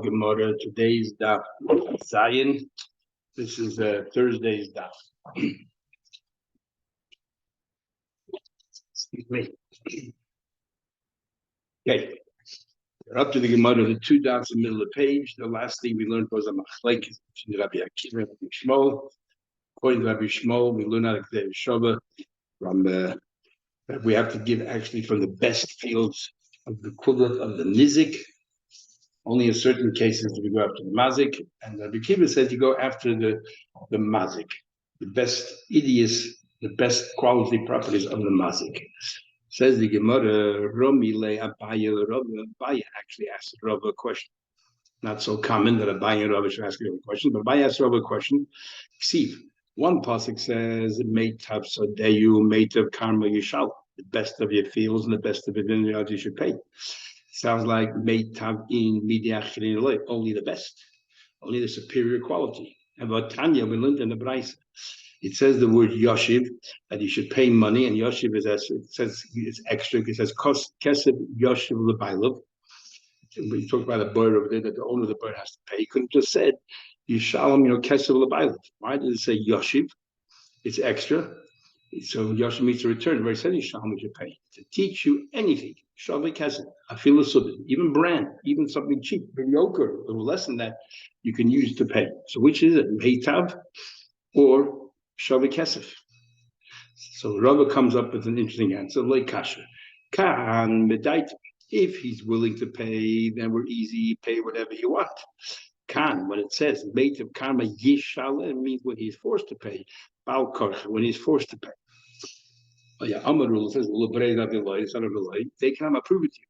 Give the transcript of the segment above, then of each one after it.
Gemara. Today's daf Zion. This is Thursday's daf. Excuse me. Okay, we're up to the Gemara. The two dots in the middle of the page. The last thing we learned was a machlek between Rabbi Akiva and Rabbi Shmuel. According to Rabbi Shmuel, we learn how to create a shava from that we have to give actually from the best fields of the equivalent of the nizik. Only in certain cases do we go after the mazik, and Rabbi Kiva says you go after the mazik, the best idiots, the best quality properties of the mazik. Says the Gemara, Romi le Abaya Abaya actually asked Rav a question. Not so common that Abaya and Rav should ask you a question, but Abaya asked Rav a question. Ksiv. One pasuk says, Meitav Sodeyu, Meitav Karma Yishal. The best of your fields and the best of your vineyards you should pay. Sounds like Meitav in Midiach, only the best, only the superior quality. And about Tanya, we learned in the Braisa, it says the word Yoshiv, that you should pay money, and Yoshiv is as it says it's extra. It says Kesef Yoshiv Lebailov. We talked about a bird over there that the owner of the bird has to pay. He could have just said Yishalom, Kesef Lebailov. Why did it say Yoshiv? It's extra. So Yoshiv means to return. Where it says Yishalom, you should pay to teach you anything. Shavik Kesef, Afila Subin, even brand, even something cheap, mediocre, a little less than that, you can use to pay. So which is it, Meitav or Shavik Kesef? So Rava comes up with an interesting answer, like Kasha. Kan Medait. If he's willing to pay, then we're easy, pay whatever you want. Kan, when it says Meitav Karma Yishala, it means when he's forced to pay. Bal Korch, when he's forced to pay. Oh yeah, Amarul says they can approve it to you.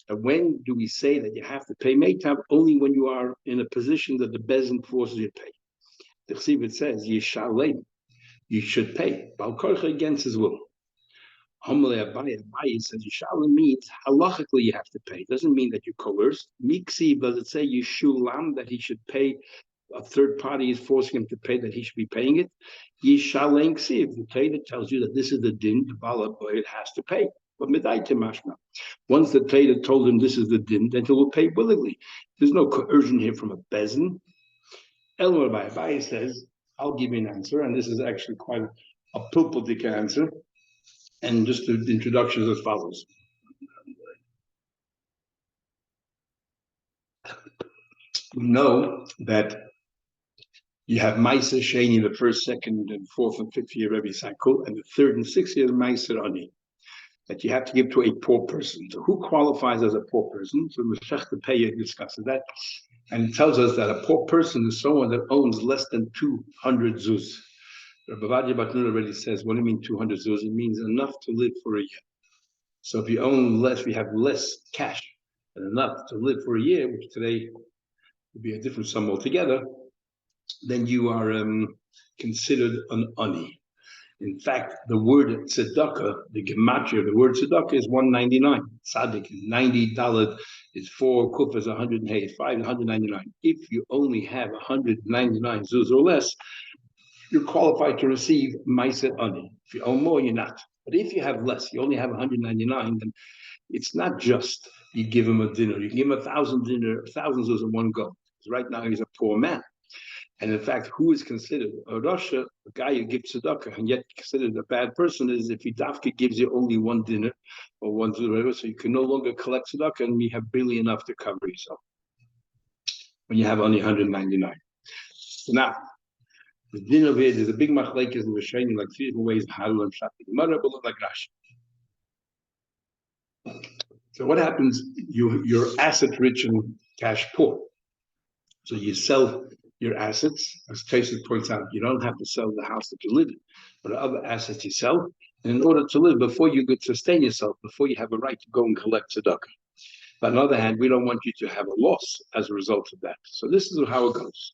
And when do we say that you have to pay Meitav? Only when you are in a position that the bezin forces you to pay. The Chsiv says Yishalem, you should pay. Balkorcha against his will. Amalei Abaye says Yishalem means halachically you have to pay. It doesn't mean that you're coerced. Miksiv, does it say Yishulam that he should pay? A third party is forcing him to pay, that he should be paying it. Yishaleng Ksiv, the Torah tells you that this is the din, the bala boy, it has to pay. But Medaitim Mashma. Once the Torah told him this is the din, then he will pay willingly. There's no coercion here from a bezin. Elmer Abaye says, I'll give you an answer, and this is actually quite a pulpitic answer. And just the introduction is as follows. We know that you have Maisa Sheni the first, second, and fourth, and fifth year of every cycle, and the third and sixth year of Maisa Ani, that you have to give to a poor person. So who qualifies as a poor person? So Meshach the Peya discusses that, and it tells us that a poor person is someone that owns less than 200 zuz. Rabbi Vadia Batnur already says, what do you mean 200 zuz? It means enough to live for a year. So if you own less, we have less cash and enough to live for a year, which today would be a different sum altogether, then you are considered an ani. In fact, the word tzedakah, the gematria of the word tzedakah is 199. Tzaddik is $90, is 4, kuf is 185, 199. If you only have 199 zuz or less, you're qualified to receive ma'aser ani. If you own more, you're not. But if you have less, you only have 199, then it's not just you give him a dinner. You can give him 1,000 dinner, 1,000 zuz in one go. Because right now he's a poor man. And in fact, who is considered a rasha, a guy who gives tzedakah, and yet considered a bad person, is if he dafka gives you only one dinner or one zuz, so you can no longer collect tzedakah, and you have barely enough to cover yourself when you have only 199. So now, the din of it is a big machlekes in the shaying like 3 different ways how to shop the Gemara, but look like Rashi. So what happens? You're asset rich and cash poor. So you sell your assets, as Tyson points out, you don't have to sell the house that you live in, but other assets you sell. And in order to live, before you could sustain yourself, before you have a right to go and collect tzedakah. But on the other hand, we don't want you to have a loss as a result of that. So this is how it goes.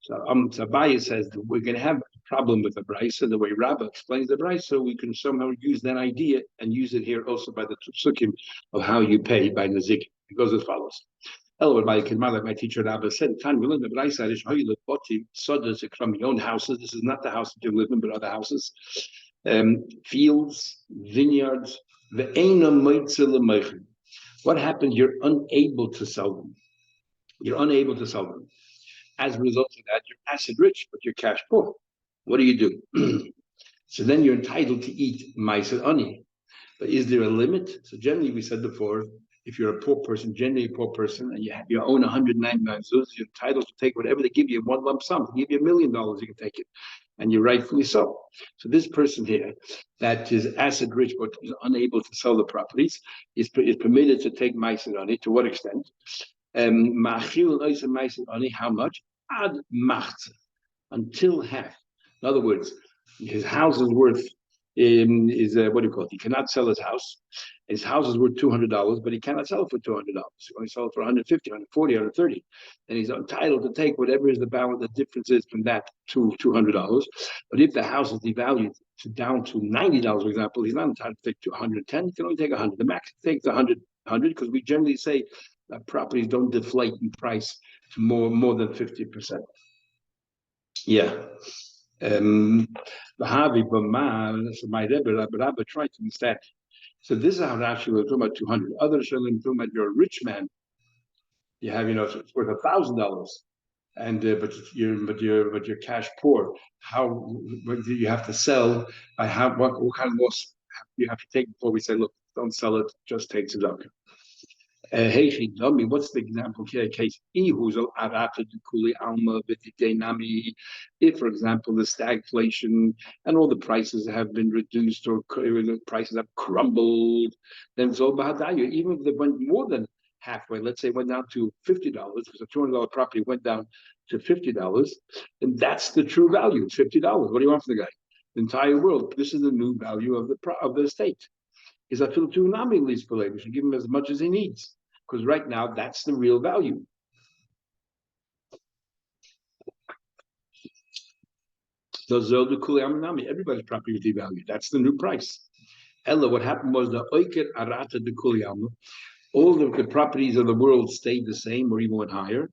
So Abaye says that we're going to have a problem with the Braisa, the way Rabbah explains the Braisa, we can somehow use that idea and use it here also by the Tzukim of how you pay by Nazik. It goes as follows. Like my teacher Rabbah said, time we learn the Braisa from your own houses. This is not the house that you live in, but other houses, fields, vineyards. What happens? You're unable to sell them. You're unable to sell them. As a result of that, you're asset rich, but you're cash poor. What do you do? So then you're entitled to eat ma'aser ani. But is there a limit? So generally, we said before, if you're a poor person, generally a poor person, and you own 199 zuz, you're entitled to take whatever they give you in one lump sum. They give you $1 million, you can take it, and you're rightfully so. So this person here, that is asset rich but is unable to sell the properties, is permitted to take ma'aser ani. To what extent? How much? Ad macht, until half. In other words, his house is worth what do you call it? He cannot sell his house. His house is worth $200, but he cannot sell it for $200. He only sell it for 150, 140, 130. And he's entitled to take whatever is the balance, the difference is from that to $200. But if the house is devalued down to $90, for example, he's not entitled to take to 110. He can only take 100. The max takes 100 because we generally say that properties don't deflate in price to more than 50%. Yeah. So my Rebbe tried to understand. So this is how Rashi was talking about 200. Other Shalom talking about you're a rich man. You have, it's worth $1,000, and but you're cash poor. How do you have to sell? By what kind of loss you have to take before we say, look, don't sell it, just take tzedakah. What's the example here? Case if, for example, the stagflation and all the prices have been reduced or prices have crumbled, then even if they went more than halfway, let's say went down to $50, because a $200 property went down to $50, then that's the true value. It's $50. What do you want from the guy? The entire world. This is the new value of the estate. Is I feel too nami least for we should give him as much as he needs. Because right now that's the real value. Everybody's property is devalued. That's the new price. Ella, what happened was the oiker arata de kuliyama. All the properties of the world stayed the same or even went higher.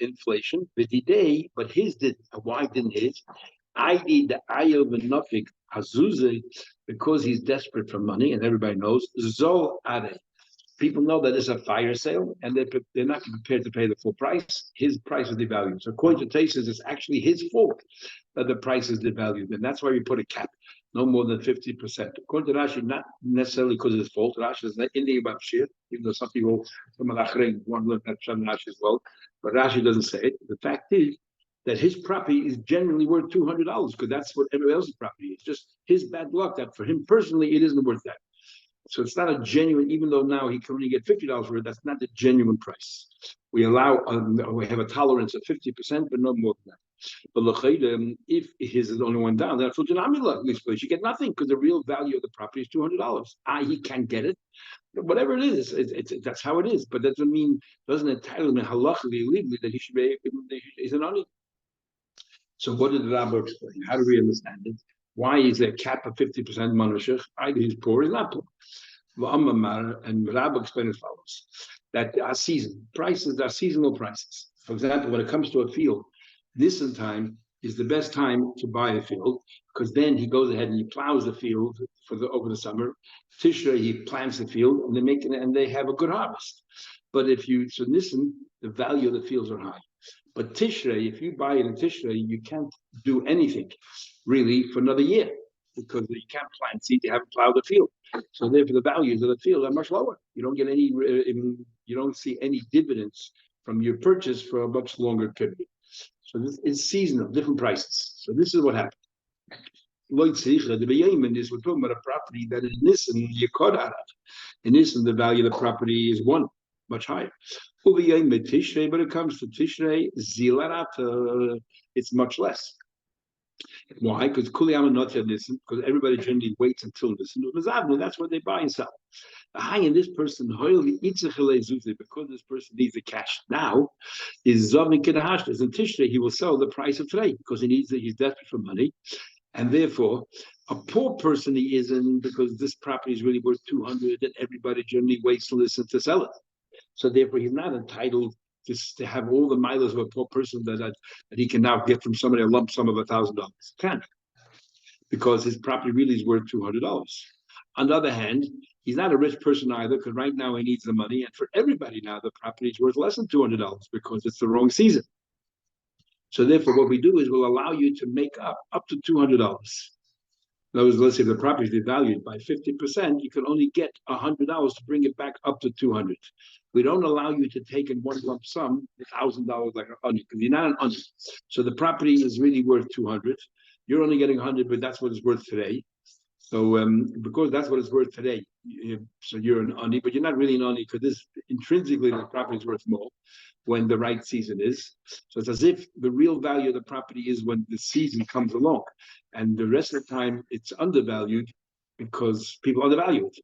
Inflation. But his did. Why didn't his? I did the ayel benofik hazuze because he's desperate for money, and everybody knows zol are. People know that it's a fire sale, and they're not prepared to pay the full price. His price is devalued. So according to Taisus, it's actually his fault that the price is devalued, and that's why we put a cap, no more than 50%. According to Rashi, not necessarily because of his fault. Rashi is in the Shir, even though some people from Malachrein want to look at Rashi as well, but Rashi doesn't say it. The fact is that his property is generally worth $200 because that's what everybody else's property is. Just his bad luck that for him personally it isn't worth that. So it's not a genuine, even though now he can only get $50 for it, that's not the genuine price. We have a tolerance of 50%, but no more than that. But if his is only one down, then you get nothing because the real value of the property is $200. He can't get it. Whatever it is, that's how it is. But that doesn't entitle him halachically, legally, that he should be, he's an ani. So what did the Rabbi explain? How do we understand it? Why is there a cap of 50% manushach? Either he's poor or he's not poor. And Rabbi explained as follows: that there are seasonal prices. For example, when it comes to a field, Nisan time is the best time to buy a field because then he goes ahead and he plows the field over the summer. Tishrei he plants the field and they have a good harvest. But Nisan, the value of the fields are high. But Tishrei, if you buy it in Tishrei, you can't do anything really for another year because you can't plant seed, you haven't plowed the field. So therefore, the values of the field are much lower. You don't get you don't see any dividends from your purchase for a much longer period. So this is seasonal, different prices. So this is what happened. We're talking about a property that in Nisan, in Nisan, the value of the property is one, much higher. But it comes to Tishrei, it's much less. Why? Because because everybody generally waits until Nisan. That's what they buy and sell. And this person, because this person needs the cash now, is Zavin Kedahash. In Tishrei, he will sell the price of today because he's desperate for money. And therefore, a poor person he isn't because this property is really worth 200 and everybody generally waits to listen to sell it. So therefore, he's not entitled to have all the mileage of a poor person that he can now get from somebody a lump sum of $1,000. Can't, because his property really is worth $200. On the other hand, he's not a rich person either, because right now he needs the money, and for everybody now the property is worth less than $200 because it's the wrong season. So therefore, what we do is we'll allow you to make up to $200. In other words, let's say if the property is devalued by 50%, you can only get $100 to bring it back up to 200. We don't allow you to take in one lump sum $1,000 like an onion, because you're not an onion. So the property is really worth 200. You're only getting 100, but that's what it's worth today. So because that's what it's worth today, so you're an onion, but you're not really an onion, because this intrinsically the property is worth more when the right season is. So it's as if the real value of the property is when the season comes along, and the rest of the time it's undervalued because people undervalue it.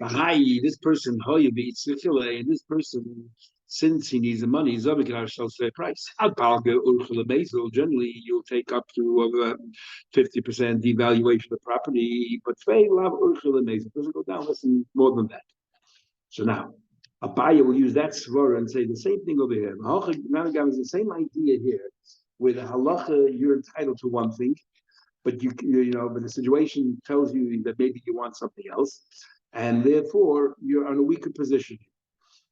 This person, and this person, since he needs the money, he's over at ourselves fair price. Generally, you'll take up to 50% devaluation of the property, but it doesn't go down less than more than that. So now, Abaya will use that svara and say the same thing over here. Is the same idea here. With halacha, you're entitled to one thing, but but the situation tells you that maybe you want something else, and therefore you're on a weaker position.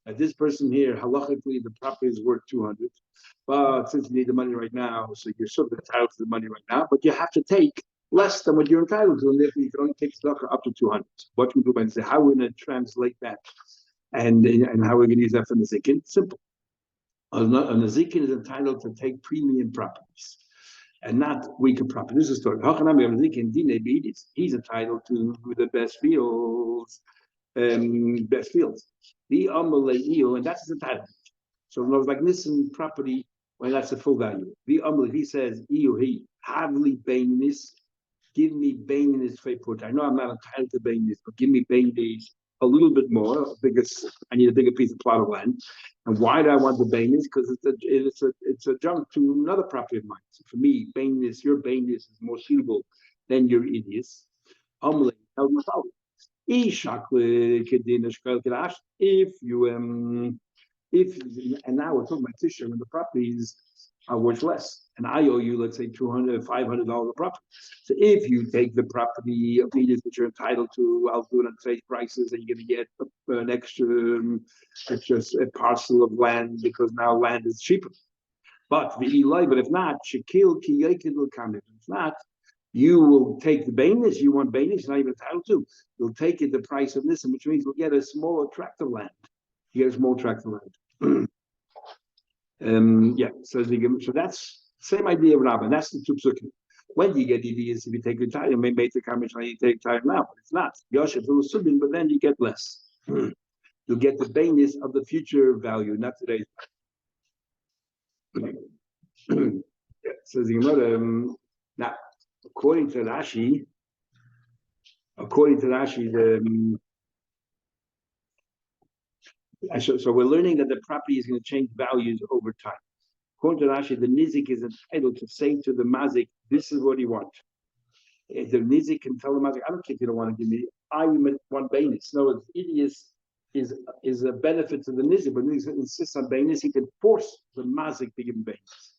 This person here, halachically, the property is worth 200, but since you need the money right now, so you're sort of entitled to the money right now, but you have to take less than what you're entitled to, and therefore you can only take tzedakah up to 200. What we do and say, how we're going to translate that, and how we're going to use that for Nezikin? Simple. A Nezikin is entitled to take premium properties and not weaker property. This is the story. He's entitled to the best fields. Best fields. The and that's his entitlement. So in other words, like Nissan property, well, that's the full value. The he says, he hardly bainis, give me bainis for put. I know I'm not entitled to bainis, but give me bainis a little bit more. I need a bigger piece of plot of land. And why do I want the bainis? Because it's a junk to another property of mine. So for me, bainis, your bainis is more suitable than your idios. If you and now we're talking about tissue when the properties are worth less, and I owe you, let's say, $200, $500 a property. So if you take the property of meters that you're entitled to, I'll do it on trade prices, and you're going to get an extra parcel of land because now land is cheaper. But if not, if not, you will take the bainis. You want bainis, not even entitled to. You'll take it the price of this, which means we'll get a smaller tract of land. You get a small tract of land. So that's the same idea of Rabban. That's the two psukim. When do you get EVs? If you take the time, you may make the comment you take time now, but it's not. Yosef will subin, but then you get less. You'll get the bainis of the future value, not today's. Says the Gemara. Now, according to Rashi, so we're learning that the property is going to change values over time. According to Rashi, the nizik is entitled to say to the mazik, "This is what you want." If the nizik can tell the mazik, "I don't care if you don't want to give me. I want bainis." No, idios is a benefit to the nizik, but nizik insists on bainis. He can force the mazik to give him bainis.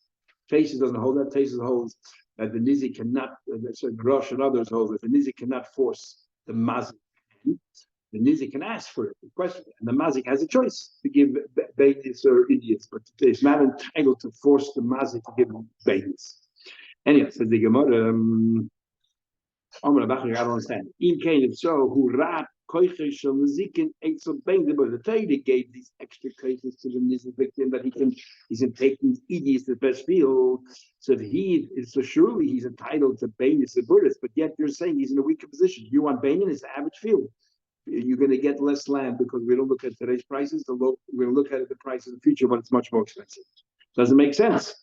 Taisus doesn't hold that. Taisus holds that the nizik cannot, so Grosh and others hold that the nizik cannot force the mazik. The nizik can ask for it, and the mazik has a choice to give bainis or idiots, but it's not entitled to force the mazik to give bainis. Anyway, says the Gemara, I don't understand. If so, who rat the Torah gave these extra cases to the nizik victim that he's taking idiots the best field. So surely he's entitled to bainis the Buddhist, but yet you're saying he's in a weaker position. You want bainis, it's the average field. You're going to get less land because we don't look at today's prices. We're going to look at the price of the future when it's much more expensive. Doesn't make sense.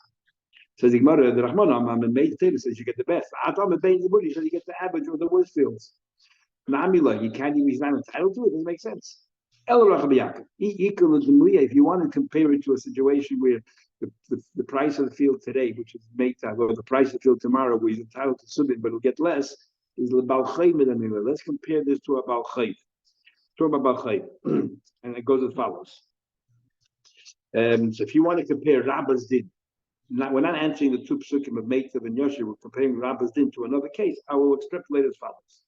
Says the Gemara, the Rahman made Taylor says you get the best. Atam the Buddha says you get the average or the worst fields. Namila, he's not entitled to it. Doesn't make sense. If you want to compare it to a situation where the price of the field today, which is Meitav, or the price of the field tomorrow, where he's entitled to something but he'll get less, is the Balchayim. Let's compare this to a Balchayim. Talk about Balchayim, and it goes as follows. So if you want to compare Rabba's din, we're not answering the two psukim of Meitav and Yosher. We're comparing Rabba's din to another case. I will extrapolate as follows.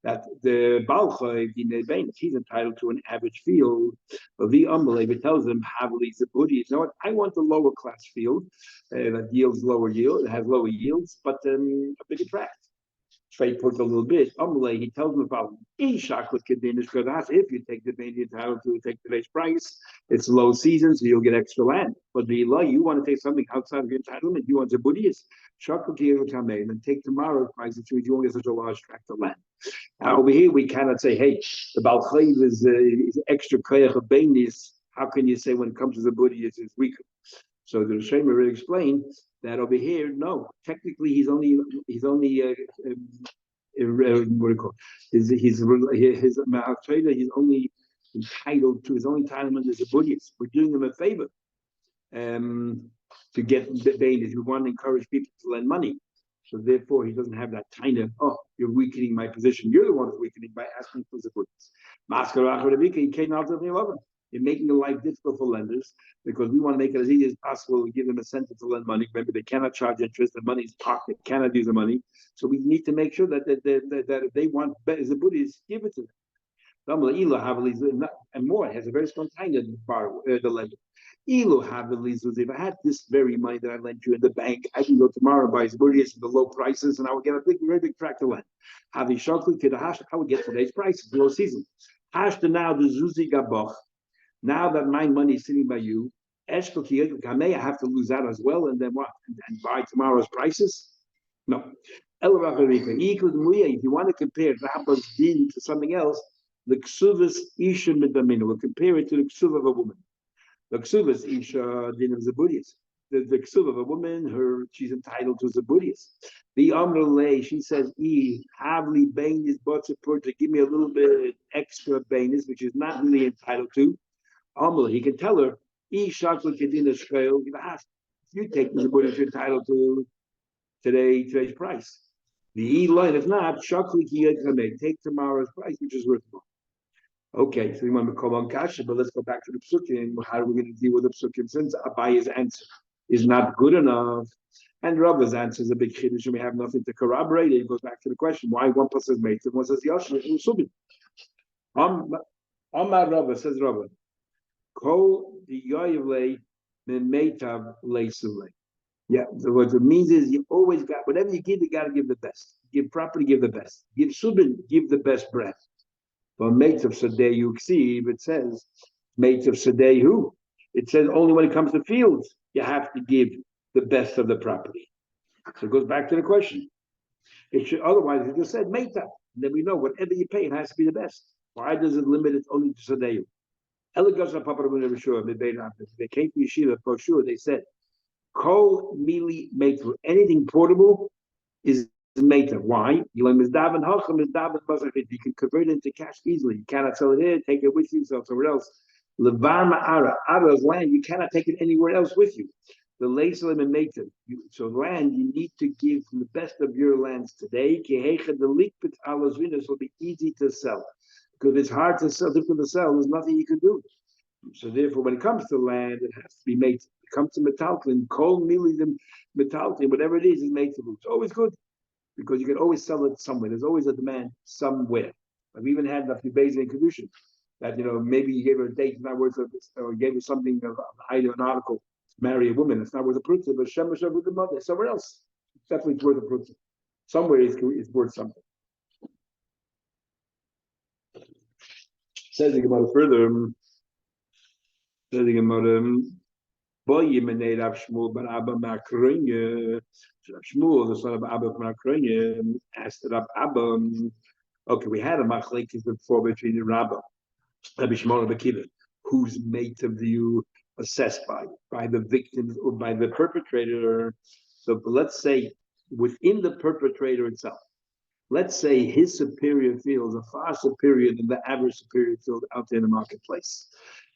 that the Balcha, he's entitled to an average field. But the Amalek tells him, Havli Zabudi, you know what? I want the lower class field that yields lower yield, it has lower yields, but a bigger tract. Trade put a little bit. Amalek, he tells him about if you take the main entitled to take today's price, it's low season, so you'll get extra land. But the law, you want to take something outside of your entitlement, you want Zabudis, and then take tomorrow's price, which means you won't get such a large tract of land. Now over here, we cannot say, hey, the Balchayv is extra koyach of bainis. How can you say when it comes to the Buddha, it's weaker? So the Rishonim already explained that over here, no, technically he's only what do you call it? His Ma'atreda, he's only entitled to his only entitlement as a Buddhist. We're doing him a favor to get the bainis. We want to encourage people to lend money. So therefore, he doesn't have that kind of, oh, you're weakening my position. You're the one who's weakening by asking for the goods. You're making the life difficult for lenders because we want to make it as easy as possible to give them a incentive to lend money. Remember, they cannot charge interest. The money is parked. They cannot use the money. So we need to make sure that if they want the Buddhists, give it to them. And more, it has a very strong kind of the lender. If I had this very money that I lent you in the bank, I can go tomorrow and buy Zburias at the low prices, and I would get a very big tract of land. I would get today's prices, low season. Now the Zuzi Gaboch. Now that my money is sitting by you, I have to lose that as well, and then what? And buy tomorrow's prices? No. If you want to compare Rabba's din to something else, the Ksuvas Isha Midamina. We'll compare it to the Ksuv of a woman. The Ksuvas Isha din of Zabudis. The Ksuv of a woman, she's entitled to Zabudis. The Amrulay, she says, Havli Bainis Botsapur to give me a little bit extra Bainis, which is not really entitled to. Amrulay, he can tell her, Shakla Kedina Shkail, if you take the Zabudis, you're entitled to today's price. The line, if not, Shakli Kiyakame, take tomorrow's price, which is worth more. Okay, so we want to call on Kasha, but let's go back to the Psukim. How are we going to deal with the Psukim since Abaya's answer is not good enough? And Rava's answer is a big chiddush, and we have nothing to corroborate it. It goes back to the question: why one plus says meitiv, one says yashir, and subin. Amar Rava says Rava, kol the yoyevle min meitav leisuvle. Yeah, so what it means is you always got whatever you give, you got to give the best. Give property, give the best. Give subin, give the best bread. But mate of Sadeh you see, it says mate of Sadeh who? It says only when it comes to fields, you have to give the best of the property. So it goes back to the question. It should otherwise it just said mate up. Then we know whatever you pay, it has to be the best. Why does it limit it only to Sadeh? They came to Yeshiva for sure. They said, Kol mili mate, anything portable is Meta. Why? You can convert it into cash easily. You cannot sell it here, take it with you, sell somewhere else. Ara's land, you cannot take it anywhere else with you. The Leisalim and Meta. So land, you need to give from the best of your lands today. The will be easy to sell. Because it's hard to sell, difficult to sell, there's nothing you can do. So therefore, when it comes to land, it has to be made. It comes to metaltlin, kol milidim metaltlin, whatever it is made to. It's always good. Because you can always sell it somewhere. There's always a demand somewhere. I've even had enough debates in Kedushin that, maybe you gave her a date, it's not worth it, or you gave her something, either an article to marry a woman, it's not worth a prutza, but Shemesh with the mother, somewhere else, it's definitely worth a prutza. Somewhere it's worth something. Says the Gemara further, Boy, Yemenei Rav Shmuel bar Abba Makronya. Shmuel, the son of Abba Makronya, asked Rav Abba. Okay, we had a machlekes before between the Rabba, Rabbi Shmuel and Akiva, whose mate of you assessed by the victims or by the perpetrator. So let's say within the perpetrator itself, let's say his superior field is far superior than the average superior field out there in the marketplace.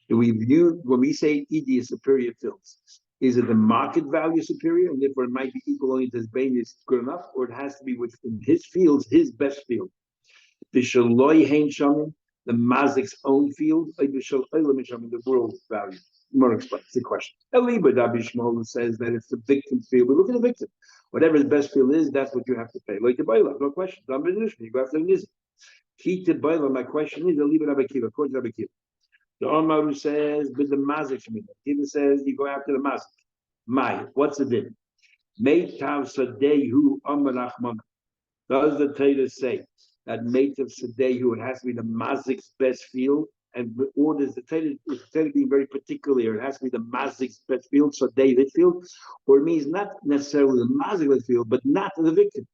Do we view, when we say ED is superior fields, is it the market value superior, and therefore it might be equal only to his Bain is good enough, or it has to be within his fields, his best field? The Shaloi Hain Shaman, the Mazik's own field, like the Shaloi Shaman, the world value. More explains the question. Eliba Dabi Shmuel says that it's the victim field. But look at the victim. Whatever his best field is, that's what you have to pay. Like the Baila, no question. You go after the Nizik. My question is, I'll leave it Rabbi Kiva, according to Rabbi Kiva. The Omaru says, but the mazik shemina. Kiva says, you go after the mazik. My, what's the din? Meitav sadehu amarachman. Does the Torah say that Meitav sadehu, it has to be the mazik's best field? And orders the Torah being very particular, it has to be the mazik's best field, so David field, or it means not necessarily the mazik's field, but not the victims.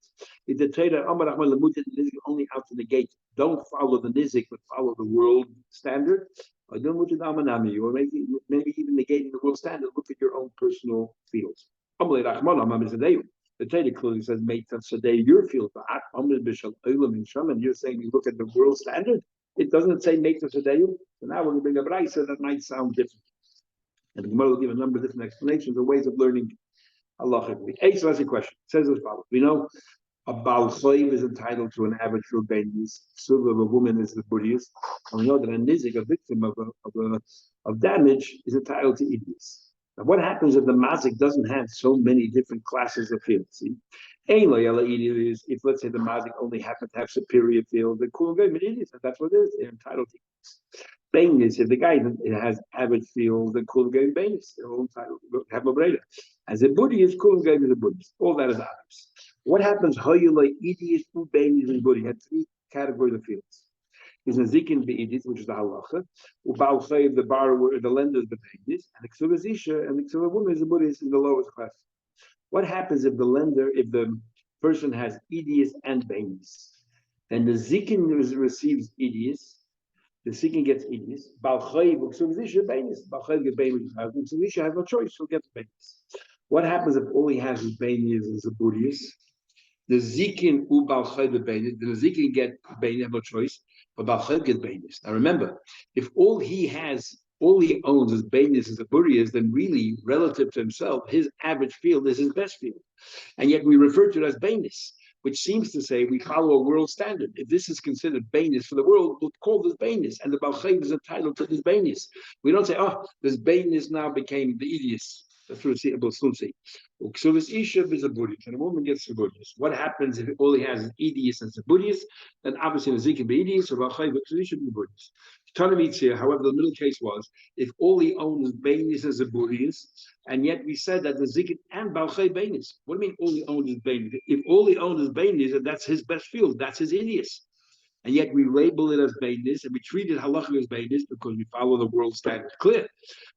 If the Torah Amar Rahman Lamutit Nizik only out to negate, don't follow the Nizik, but follow the world standard, or maybe even negating the world standard, look at your own personal fields. The Torah clearly says, "Make sadeh your field." And you're saying you look at the world standard. It doesn't say make sadeh. So now when we bring a brayso, that might sound different. And the Gemara will give a number of different explanations or ways of learning halachically. So that's the question. It says as follows: we know a Baal Chayv is entitled to an average for babies. Silver of a woman is the Buddhist. And we know that a Nizik, a victim of damage, is entitled to idiots. Now, what happens if the Mazik doesn't have so many different classes of fields? See? Is if, let's say, the Mazik only happens to have superior fields, the cool game idiots, and that's what it is. They're entitled to idiots. Bainis, if the guy has average fields, the cool game bainis, they're all entitled to have a breda. As a Buddhist, cool game is a Buddhist. All that is others. What happens? Hoyulay idiots who bainis and Buddhist had three categories of fields. Is a zikin beidis, which is the halacha. Ubal chayiv, the borrower, the lender is the beidis, and the ksuva zisha, and the ksuva woman is the Buddhist in the lowest class. What happens if if the person has idis and beidis, and the zikin receives idis? The zikin gets idis. Bal chayiv ksuva zisha beidis. Bal chayiv gets beidis. Ksuva zisha has no choice; he'll get the beidis. What happens if all he has is beidis is a Buddhist? The zikin ubal chayiv beidis. The zikin get beidis, have no choice. But Bal get Bainis. Now remember, if all he owns is Bainis as a Buddhist, then really, relative to himself, his average field is his best field. And yet we refer to it as Bainis, which seems to say we follow a world standard. If this is considered Bainis for the world, we'll call this Bainis, and the Bal is entitled to this Bainis. We don't say, oh, this Bainis now became the Idius. That's what we'll soon see. So this Isha is a Buddhist, and a woman gets a Buddhist. What happens if all he has is Idius and a Buddhist? Then obviously the Zik be Idius, or Balchay, but he should be Buddhist. Tanamits here, however, the middle case was if all he owns Bainis as a Buddhist, and yet we said that the Zik and Balchay Bainis. What do you mean all he owns is Bainis? If all he owns is Bainis, and that's his best field, that's his Idius. And yet we label it as Bainis, and we treat it halacha as Bainis because we follow the world standard. Clear.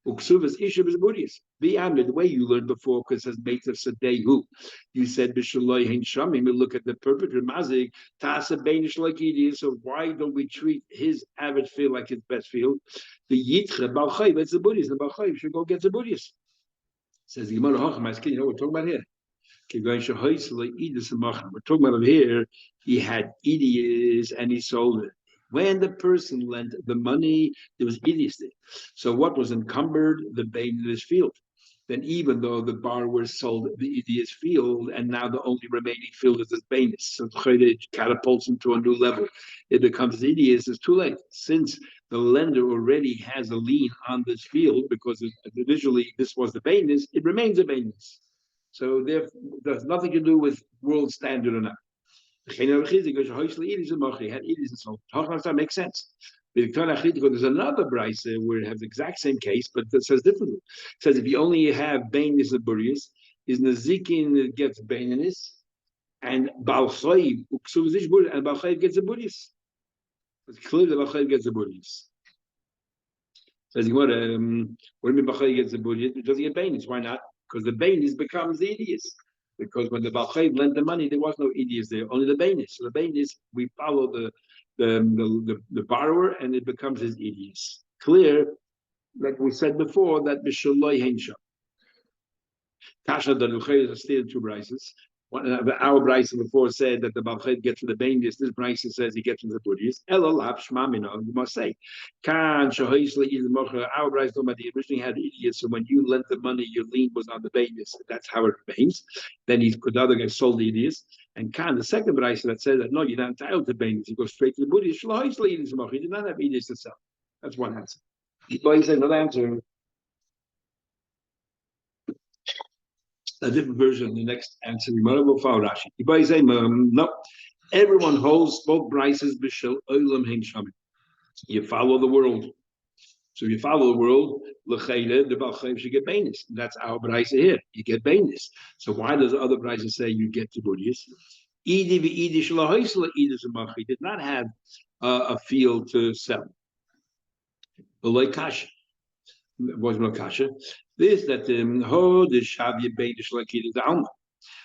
Uksuvas Ishab is Buddhist. The way you learned before, because it says Meitav Sadehu. You said Bishaloi Hein Shamim. We look at the perpetrator Mazik, Tasa Bainish like Idi. So why don't we treat his average field like his best field? The Yitcha Balchayv, it's the Buddhist. The Balchayv should go get the Buddhist. Says the Gemara Hacham, you know what we're talking about here? We're talking about here, he had idiots and he sold it. When the person lent the money, there was idiots there. So what was encumbered? The bain in his field. Then even though the borrower sold the idiot's field, and now the only remaining field is his bainus, so it catapults him to a new level. It becomes idiots, it's too late. Since the lender already has a lien on this field, because initially this was the bainus, it remains a bainus. So there's nothing to do with world standard or not. Makes sense. There's another brayse where it has the exact same case, but that says differently. It says if you only have bainis and burius, is nazikin that gets bainis, and balchayiv and balchayiv gets a burius. It's clear that balchayiv gets a burius. Says what do you mean balchayiv gets a burius? It doesn't get bainis. Why not? Because the bainis becomes the idiots. Because when the balchayiv lent the money, there was no idiots there, only the bainis. So the bainis, we follow the borrower, and it becomes his idiots. Clear, like we said before, that Bishaloi Hensha. Kasha the Luchayis are still two brises. Our brise before said that the Balchet gets to the Bainis. This brise says he gets to the Buddhist. Elalab Shmamino, you must say. Kan Shahisli is the our brise told about the originally had idiots, so when you lent the money, your lien was on the Bainis. That's how it remains. Then the other guy sold the idiots. And Kan, the second brise that says that no, you're not entitled to Bainis, you go straight to the Buddhist. Shahisli is the he did not have idiots to sell. That's one answer. But he said another answer. A different version of the next answer. We will follow Rashi. No, Everyone holds both brises b'shel olam hein shamim. You follow the world. So if you follow the world, l'chayla, the balchayim should get bainis. That's our brisa here. You get bainis. So why does the other brisa say you get tiburius? Idi v'idi shalahoisla idi zemachi did not have a field to sell. V'loy kasha. Was no kasha. This that ho the shavya bainis shalakidas alma.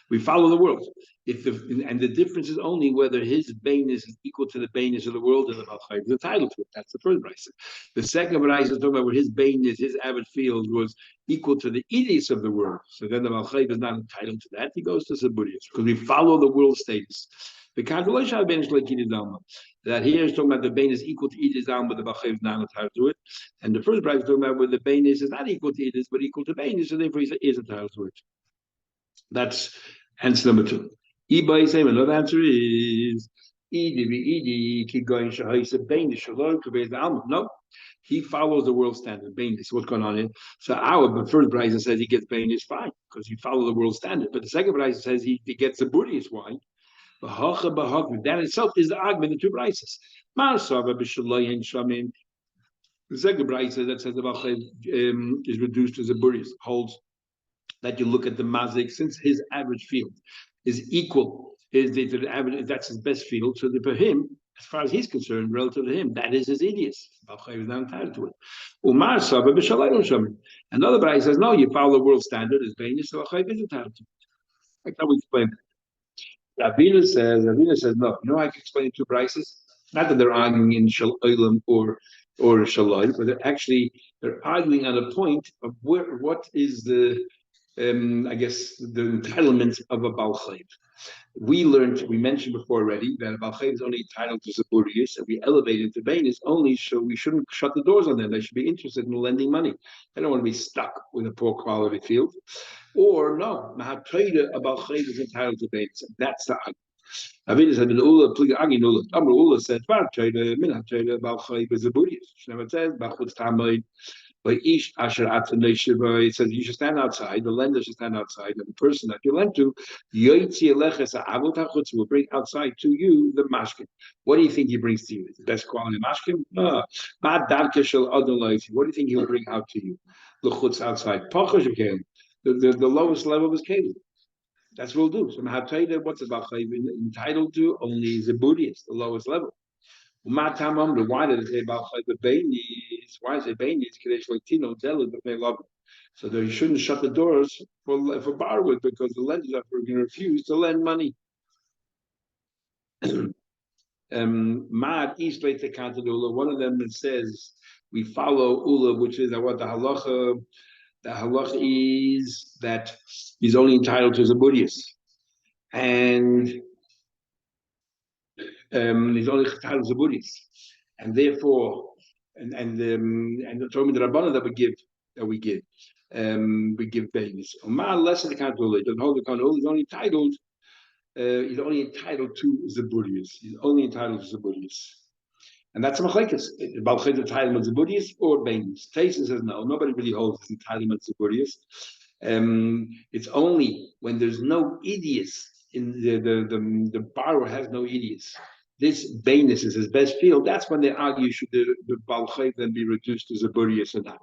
We follow the world. And the difference is only whether his bainus is equal to the bainus of the world and the Balchayv is entitled to it. That's the first brisa. The second brisa is talking about where his bainus, his avid field, was equal to the idis of the world. So then the Balchayv is not entitled to that. He goes to Saburius because we follow the world status. The calculation of bainus like idis alma. That here is talking about the bainus equal to idis alma, but the Balchayv is not entitled to it. And the first brisa is talking about where the bainus is not equal to idis, but equal to bainus, so therefore he is entitled to it. That's answer number 2. Another answer is keep going. No, he follows the world standard. Bainis, what's going on here? So our first brisa says he gets bainis fine because he follows the world standard. But the second brisa says he gets the burius. Why? That itself is the argument of 2 brises. The second brisa that says the is reduced as a burius holds that you look at the mazik, since his average field is equal, is the average, that's his best field. So for him, as far as he's concerned, relative to him, that is his idios. Balchayv is not entitled to it. Another bride says, no, you follow the world standard as Bainis, so Balchayv is entitled to it. Like how we explain it. Ravina says, no. You know, I can explain 2 brises. Not that they're arguing in Shal Olam or Shalai, but they're arguing on a point of what is the I guess the entitlement of a Balchayv. We mentioned before already that a Balchayv is only entitled to Zaburius, and we elevated to Bainis only so we shouldn't shut the doors on them. They should be interested in lending money. They don't want to be stuck with a poor quality field. Or no, Mahatoida, a Balchayv is entitled to Bainis. That's the argument. Avidas had an Ula, Pliga Ula. Amr Ula said, Minatoida, Balchayv is Zaburius. It says, Bachutz Tamay. But each asher it says you should stand outside, the lender should stand outside, and the person that you lend to, will bring outside to you the mashkin. What do you think he brings to you? The best quality mashkin? No. What do you think he'll bring out to you? Outside. The lowest level of his kelim. That's what we'll do. So what's the Balchayv entitled to? Only Zaburius, the lowest level. Why did it say about the Bainis? Why is it Bainis? So that you shouldn't shut the doors for borrowers because the lenders are going to refuse to lend money. Mad East One of them that says we follow Ula, which is what the halacha. The halacha is that he's only entitled to Zaburius. And he's only entitled to Zaburius, and therefore, and the Torah the Rabbanah that we give, we give babies. Omar less of the control. Doesn't hold the control. He's only entitled. He's only entitled to Zaburius. He's only entitled to Zaburius, and that's a machlekes. Balchayv entitlement to Zaburius or babies. Taisus says no. Nobody really holds his entitlement to Zaburius. It's only when there's no idiots in the borrower has no idiots. This Bainis is his best field. That's when they argue should the Balchayv then be reduced to Zaburius or not.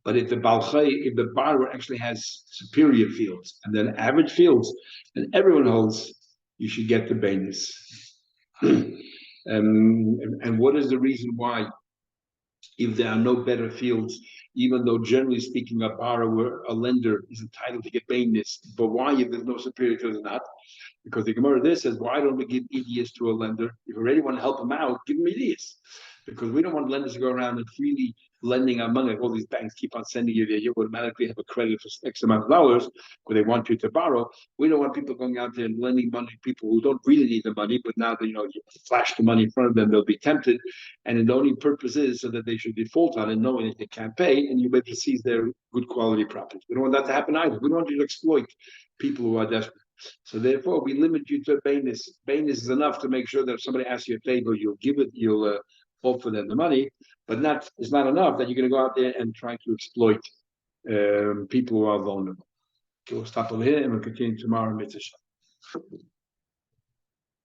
But if the borrower actually has superior fields and then average fields, and everyone holds, you should get the Bainis. And what is the reason why? If there are no better fields, even though generally speaking, a lender is entitled to get Bainis, but why if there's no superior fields or not? Because the Gemara there says, why don't we give EDS to a lender? If you already want to help him out, give him EDS. Because we don't want lenders to go around and freely lending our money. Like all these banks keep on sending you there, you automatically have a credit for X amount of dollars where they want you to borrow. We don't want people going out there and lending money to people who don't really need the money, but now that you flash the money in front of them, they'll be tempted. And the only purpose is so that they should default on it, knowing that they can't pay, and you may seize their good quality property. We don't want that to happen either. We don't want you to exploit people who are desperate. So therefore, we limit you to Bainis. Bainis is enough to make sure that if somebody asks you a favor, you'll give it, you'll offer them the money, but it's not enough that you're going to go out there and try to exploit people who are vulnerable. Okay, we'll stop over here and we'll continue tomorrow in Mitzvah.